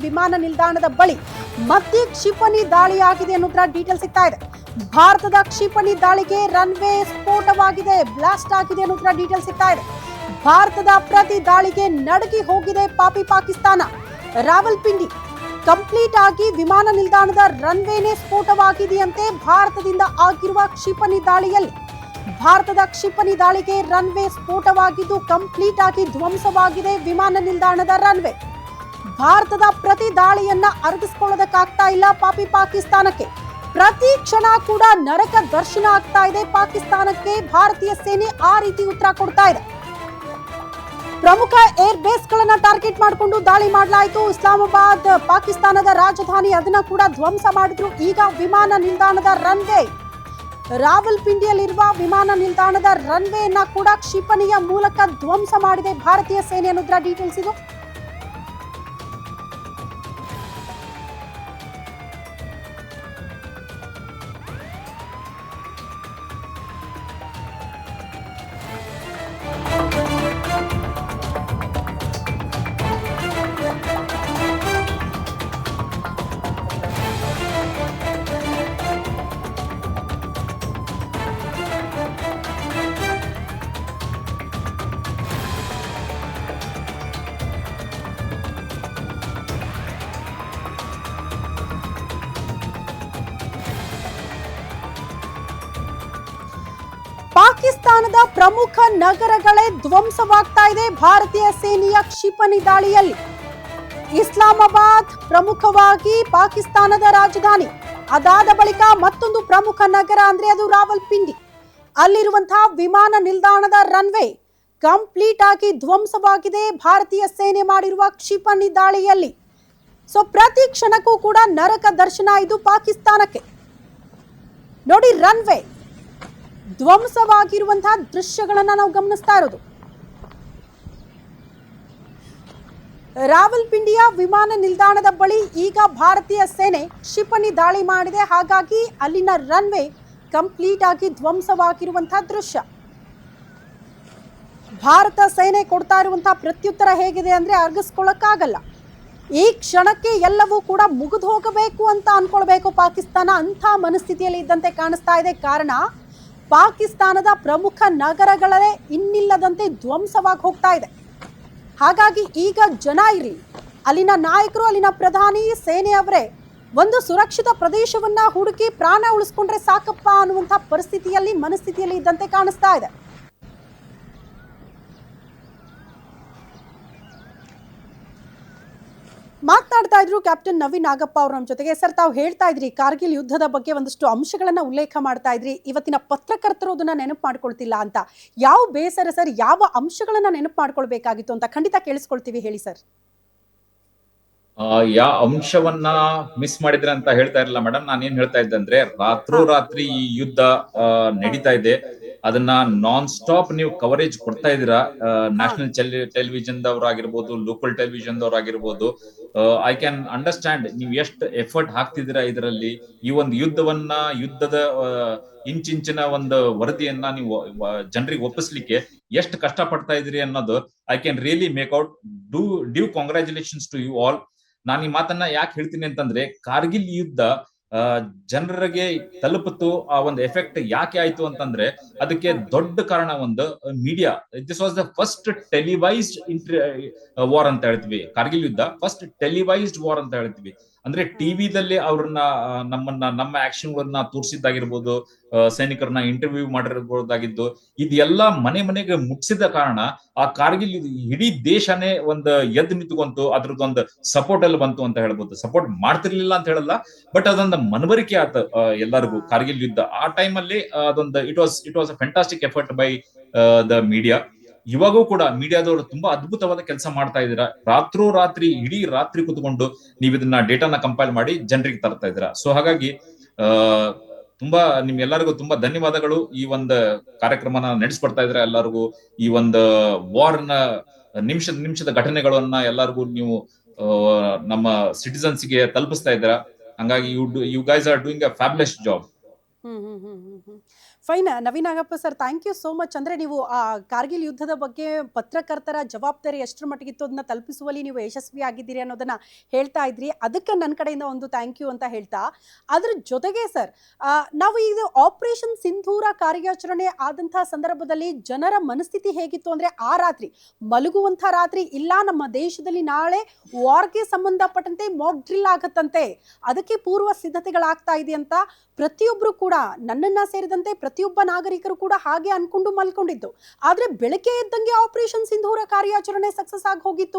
ವಿಮಾನ ನಿಲ್ದಾಣದ ಬಳಿ ಮತ್ತೆ ಕ್ಷಿಪಣಿ ದಾಳಿಯಾಗಿದೆ ಅನ್ನೋದ್ರ ಡೀಟೇಲ್ ಸಿಗ್ತಾ ಇದೆ. ಭಾರತದ ಕ್ಷಿಪಣಿ ದಾಳಿಗೆ ರನ್ವೇ ಸ್ಫೋಟವಾಗಿದೆ, ಬ್ಲಾಸ್ಟ್ ಆಗಿದೆ ಅನ್ನೋದ್ರ ಡೀಟೇಲ್ ಸಿಗ್ತಾ ಇದೆ. ಭಾರತದ ಪ್ರತಿ ದಾಳಿಗೆ ನಡುಗಿ ಹೋಗಿದೆ ಪಾಕಿಸ್ತಾನ. ರಾವಲ್ಪಿಂಡಿ ಕಂಪ್ಲೀಟ್ ಆಗಿ ವಿಮಾನ ನಿಲ್ದಾಣದ ರನ್ವೇನೇ ಸ್ಫೋಟವಾಗಿದೆಯಂತೆ. ಭಾರತದಿಂದ ಆಗಿರುವ ಕ್ಷಿಪಣಿ ದಾಳಿಯಲ್ಲಿ ಭಾರತದ ಕ್ಷಿಪಣಿ ದಾಳಿಗೆ ರನ್ವೇ ಸ್ಫೋಟವಾಗಿದ್ದು ಕಂಪ್ಲೀಟ್ ಆಗಿ ಧ್ವಂಸವಾಗಿದೆ ವಿಮಾನ ನಿಲ್ದಾಣದ ರನ್ವೇ. ಭಾರತದ ಪ್ರತಿ ದಾಳಿಯನ್ನ ಅರಗಿಸ್ಕೊಳ್ಳೋದಕ್ಕಾಗ್ತಾ ಇಲ್ಲ ಪಾಕಿಸ್ತಾನಕ್ಕೆ. ಪ್ರತಿ ಕ್ಷಣ ಕೂಡ ನರಕ ದರ್ಶನ ಆಗ್ತಾ ಇದೆ ಪಾಕಿಸ್ತಾನಕ್ಕೆ. ಭಾರತೀಯ ಸೇನೆ ಆ ರೀತಿ ಉತ್ತರ ಕೊಡ್ತಾ ಇದೆ. ಪ್ರಮುಖ ಏರ್ ಬೇಸ್ ಗಳನ್ನ ಟಾರ್ಗೆಟ್ ಮಾಡಿಕೊಂಡು ದಾಳಿ ಮಾಡಲಾಯಿತು. ಇಸ್ಲಾಮಾಬಾದ್ ಪಾಕಿಸ್ತಾನದ ರಾಜಧಾನಿ, ಅದನ್ನ ಕೂಡ ಧ್ವಂಸ ಮಾಡಿದ್ರು. ಈಗ ವಿಮಾನ ನಿಲ್ದಾಣದ ರನ್ವೇ, ರಾವಲ್ಪಿಂಡಿಯಲ್ಲಿರುವ ವಿಮಾನ ನಿಲ್ದಾಣದ ರನ್ವೇಯನ್ನ ಕೂಡ ಕ್ಷಿಪಣಿಯ ಮೂಲಕ ಧ್ವಂಸ ಮಾಡಿದೆ ಭಾರತೀಯ ಸೇನೆ ಅನ್ನೋದ್ರ ಡೀಟೇಲ್ಸ್ ಇದು. ಪಾಕಿಸ್ತಾನದ ಪ್ರಮುಖ ನಗರಗಳೇ ಧ್ವಂಸವಾಗ್ತಾ ಇದೆ ಭಾರತೀಯ ಸೇನೆಯ ಕ್ಷಿಪಣಿ ದಾಳಿಯಲ್ಲಿ. ಇಸ್ಲಾಮಾಬಾದ್ ಪ್ರಮುಖವಾಗಿ ಪಾಕಿಸ್ತಾನದ ರಾಜಧಾನಿ, ಅದಾದ ಬಳಿಕ ಮತ್ತೊಂದು ಪ್ರಮುಖ ನಗರ ಅಂದ್ರೆ ಅದು ರಾವಲ್ಪಿಂಡಿ. ಅಲ್ಲಿರುವಂತಹ ವಿಮಾನ ನಿಲ್ದಾಣದ ರನ್ವೇ ಕಂಪ್ಲೀಟ್ ಆಗಿ ಧ್ವಂಸವಾಗಿದೆ ಭಾರತೀಯ ಸೇನೆ ಮಾಡಿರುವ ಕ್ಷಿಪಣಿ ದಾಳಿಯಲ್ಲಿ. ಸೊ ಪ್ರತಿ ಕ್ಷಣಕ್ಕೂ ಕೂಡ ನರಕ ದರ್ಶನ ಇದು ಪಾಕಿಸ್ತಾನಕ್ಕೆ. ನೋಡಿ, ರನ್ವೇ ಧ್ವಂಸವಾಗಿರುವಂತಹ ದೃಶ್ಯಗಳನ್ನ ನಾವು ಗಮನಿಸ್ತಾ ಇರೋದು. ರಾವಲ್ಪಿಂಡಿಯ ವಿಮಾನ ನಿಲ್ದಾಣದ ಬಳಿ ಈಗ ಭಾರತೀಯ ಸೇನೆ ಕ್ಷಿಪಣಿ ದಾಳಿ ಮಾಡಿದೆ. ಹಾಗಾಗಿ ಅಲ್ಲಿನ ರನ್ವೇ ಕಂಪ್ಲೀಟ್ ಆಗಿ ಧ್ವಂಸವಾಗಿರುವಂತಹ ದೃಶ್ಯ. ಭಾರತ ಸೇನೆ ಕೊಡ್ತಾ ಇರುವಂತಹ ಪ್ರತ್ಯುತ್ತರ ಹೇಗಿದೆ ಅಂದ್ರೆ ಅರ್ಗಿಸ್ಕೊಳ್ಳಕ್ಕಾಗಲ್ಲ. ಈ ಕ್ಷಣಕ್ಕೆ ಎಲ್ಲವೂ ಕೂಡ ಮುಗಿದು ಹೋಗಬೇಕು ಅಂತ ಅನ್ಕೊಳ್ಬೇಕು ಪಾಕಿಸ್ತಾನ. ಅಂಥ ಮನಸ್ಥಿತಿಯಲ್ಲಿ ಇದ್ದಂತೆ ಕಾಣಿಸ್ತಾ ಇದೆ. ಕಾರಣ ಪಾಕಿಸ್ತಾನದ ಪ್ರಮುಖ ನಗರಗಳೇ ಇನ್ನಿಲ್ಲದಂತೆ ಧ್ವಂಸವಾಗಿ ಹೋಗ್ತಾ ಇದೆ. ಹಾಗಾಗಿ ಈಗ ಜನ ಇರಲಿ, ಅಲ್ಲಿನ ನಾಯಕರು, ಅಲ್ಲಿನ ಪ್ರಧಾನಿ, ಸೇನೆಯವರೇ ಒಂದು ಸುರಕ್ಷಿತ ಪ್ರದೇಶವನ್ನ ಹುಡುಕಿ ಪ್ರಾಣ ಉಳಿಸ್ಕೊಂಡ್ರೆ ಸಾಕಪ್ಪ ಅನ್ನುವಂಥ ಮನಸ್ಥಿತಿಯಲ್ಲಿ ಇದ್ದಂತೆ ಕಾಣಿಸ್ತಾ ಇದೆ. ಮಾತನಾಡ್ತಾ ಇದ್ರು ಕ್ಯಾಪ್ಟನ್ ನವೀನ್ ನಾಗಪ್ಪ ಅವರು ನಮ್ಮ ಜೊತೆಗೆ. ಸರ್, ತಾವು ಹೇಳ್ತಾ ಇದ್ರಿ ಕಾರ್ಗಿಲ್ ಯುದ್ಧದ ಬಗ್ಗೆ ಒಂದಷ್ಟು ಅಂಶಗಳನ್ನ ಉಲ್ಲೇಖ ಮಾಡ್ತಾ ಇದ್ರಿ. ಇವತ್ತಿನ ಪತ್ರಕರ್ತರು ಅದನ್ನ ನೆನಪು ಮಾಡ್ಕೊಳ್ತಿಲ್ಲ ಅಂತ. ಯಾವ ಬೇಸರ ಸರ್, ಯಾವ ಅಂಶಗಳನ್ನ ನೆನಪು ಮಾಡ್ಕೊಳ್ಬೇಕಾಗಿತ್ತು ಅಂತ ಖಂಡಿತ ಕೇಳಿಸ್ಕೊಳ್ತೀವಿ, ಹೇಳಿ ಸರ್. ಯಾವ ಅಂಶವನ್ನ ಮಿಸ್ ಮಾಡಿದ್ರೆ ಅಂತ ಹೇಳ್ತಾ ಇರಲಿಲ್ಲ ಮೇಡಮ್. ನಾನು ಏನ್ ಹೇಳ್ತಾ ಇದ್ದೆ ಅಂದ್ರೆ, ರಾತ್ರೋರಾತ್ರಿ ಈ ಯುದ್ಧ ನಡೀತಾ ಇದೆ. ಅದನ್ನ ನಾನ್ ಸ್ಟಾಪ್ ನೀವು ಕವರೇಜ್ ಕೊಡ್ತಾ ಇದ್ದೀರಾ. ನ್ಯಾಷನಲ್ ಟೆಲಿವಿಷನ್ ದವರಾಗಿರ್ಬೋದು, ಲೋಕಲ್ ಟೆಲಿವಿಷನ್ ದವರಾಗಿರ್ಬೋದು. ಐ ಕ್ಯಾನ್ ಅಂಡರ್ಸ್ಟ್ಯಾಂಡ್ ನೀವು ಎಷ್ಟು ಎಫರ್ಟ್ ಹಾಕ್ತಿದ್ದೀರಾ ಇದರಲ್ಲಿ. ಈ ಒಂದು ಯುದ್ಧದ ಇಂಚಿನ ಒಂದು ವರದಿಯನ್ನ ನೀವು ಜನರಿಗೆ ಒಪ್ಪಿಸ್ಲಿಕ್ಕೆ ಎಷ್ಟು ಕಷ್ಟ ಪಡ್ತಾ ಇದ್ರಿ ಅನ್ನೋದು I can really make out. Due congratulations to you all. ನಾನು ಈ ಮಾತನ್ನ ಯಾಕೆ ಹೇಳ್ತೀನಿ ಅಂತಂದ್ರೆ, ಕಾರ್ಗಿಲ್ ಯುದ್ಧ ಜನರಿಗೆ ತಲುಪಿತು. ಆ ಒಂದು ಎಫೆಕ್ಟ್ ಯಾಕೆ ಆಯ್ತು ಅಂತಂದ್ರೆ, ಅದಕ್ಕೆ ದೊಡ್ಡ ಕಾರಣ ಒಂದು media. This was the first televised war ಅಂತ ಹೇಳ್ತೀವಿ. ಕಾರ್ಗಿಲ್ ಯುದ್ಧ ಫಸ್ಟ್ ಟೆಲಿವೈಸ್ಡ್ ವಾರ್ ಅಂತ ಹೇಳ್ತೀವಿ. ಅಂದ್ರೆ ಟಿವಿದಲ್ಲಿ ಅವ್ರನ್ನ ನಮ್ಮ ಆಕ್ಷನ್ಗಳನ್ನ ತೋರಿಸಿದ್ದಾಗಿರ್ಬೋದು, ಸೈನಿಕರನ್ನ ಇಂಟರ್ವ್ಯೂ ಮಾಡಿರ್ಬೋದಾಗಿದ್ದು, ಇದೆಲ್ಲ ಮನೆಗೆ ಮುಟ್ಸಿದ ಕಾರಣ ಆ ಕಾರ್ಗಿಲ್ ಇಡೀ ದೇಶನೇ ಒಂದು ಎದ್ದು ನಿಂತ್ಕೊಂತು. ಅದ್ರದ್ದೊಂದು ಸಪೋರ್ಟ್ ಅಲ್ಲಿ ಬಂತು ಅಂತ ಹೇಳ್ಬೋದು. ಸಪೋರ್ಟ್ ಮಾಡ್ತಿರ್ಲಿಲ್ಲ ಅಂತ ಹೇಳಲ್ಲ, ಬಟ್ ಅದೊಂದು ಮನವರಿಕೆ ಆತ ಎಲ್ಲರಿಗೂ. ಕಾರ್ಗಿಲ್ ಯುದ್ಧ ಆ ಟೈಮ್ ಅಲ್ಲಿ ಅದೊಂದು it was a fantastic effort by the media. ಇವಾಗೂ ಕೂಡ ಮೀಡಿಯಾದವರು ತುಂಬಾ ಅದ್ಭುತವಾದ ಕೆಲಸ ಮಾಡ್ತಾ ಇದ್ದೀರಾ. ರಾತ್ರೋರಾತ್ರಿ ಇಡೀ ರಾತ್ರಿ ಕುತ್ಕೊಂಡು ನೀವು ಇದನ್ನ ಡೇಟಾನ ಕಂಪೈಲ್ ಮಾಡಿ ಜನರಿಗೆ ತರ್ತಾ ಇದ್ದೀರಾ. ಸೊ ಹಾಗಾಗಿ ತುಂಬಾ ನಿಮ್ಗೆಲ್ಲರಿಗೂ ತುಂಬಾ ಧನ್ಯವಾದಗಳು. ಈ ಒಂದು ಕಾರ್ಯಕ್ರಮನ ನಡೆಸ್ಕೊಡ್ತಾ ಇದ್ರೆ ಎಲ್ಲರಿಗೂ ಈ ಒಂದು ವಾರ್ನ ನಿಮಿಷದ ಘಟನೆಗಳನ್ನ ಎಲ್ಲರಿಗೂ ನೀವು ನಮ್ಮ ಸಿಟಿಸನ್ಸ್ ಗೆ ತಲುಪಿಸ್ತಾ ಇದ್ದೀರಾ. ಹಂಗಾಗಿ you guys are doing a fabulous job. Fine Naveen Nagappa sir, thank you so much. ಅಂದ್ರೆ ನೀವು ಆ ಕಾರ್ಗಿಲ್ ಯುದ್ಧದ ಬಗ್ಗೆ ಪತ್ರಕರ್ತರ ಜವಾಬ್ದಾರಿ ಎಷ್ಟರ ಮಟ್ಟಿಗಿತ್ತು ಅದನ್ನ ತಲುಪಿಸುವಲ್ಲಿ ನೀವು ಯಶಸ್ವಿ ಆಗಿದ್ದೀರಿ ಅನ್ನೋದನ್ನ ಹೇಳ್ತಾ ಇದ್ರಿ. ಅದಕ್ಕೆ ನನ್ನ ಕಡೆಯಿಂದ ಒಂದು ಥ್ಯಾಂಕ್ ಯು ಅಂತ ಹೇಳ್ತಾ, ಅದ್ರ ಜೊತೆಗೆ ಸರ್, ನಾವು ಇದು ಆಪರೇಷನ್ ಸಿಂಧೂರ ಕಾರ್ಯಾಚರಣೆ ಆದಂತಹ ಸಂದರ್ಭದಲ್ಲಿ ಜನರ ಮನಸ್ಥಿತಿ ಹೇಗಿತ್ತು ಅಂದ್ರೆ, ಆ ರಾತ್ರಿ ಮಲಗುವಂಥ ರಾತ್ರಿ ಇಲ್ಲ, ನಮ್ಮ ದೇಶದಲ್ಲಿ ನಾಳೆ ವಾರ್ಗೆ ಸಂಬಂಧಪಟ್ಟಂತೆ ಮಾಕ್ ಡ್ರಿಲ್ ಆಗತ್ತಂತೆ, ಅದಕ್ಕೆ ಪೂರ್ವ ಸಿದ್ಧತೆಗಳಾಗ್ತಾ ಇದೆ ಅಂತ ಪ್ರತಿಯೊಬ್ಬರು ಕೂಡ, ನನ್ನನ್ನ ಸೇರಿದಂತೆ ಪ್ರತಿಯೊಬ್ಬ ನಾಗರಿಕರು ಕೂಡ ಹಾಗೆ ಅನ್ಕೊಂಡು ಮಲ್ಕೊಂಡಿದ್ದು. ಆದ್ರೆ ಬೆಳಗ್ಗೆ ಎದ್ದಂಗೆ ಆಪರೇಷನ್ ಸಿಂಧೂರ ಕಾರ್ಯಾಚರಣೆ ಸಕ್ಸಸ್ ಆಗಿ ಹೋಗಿತ್ತು.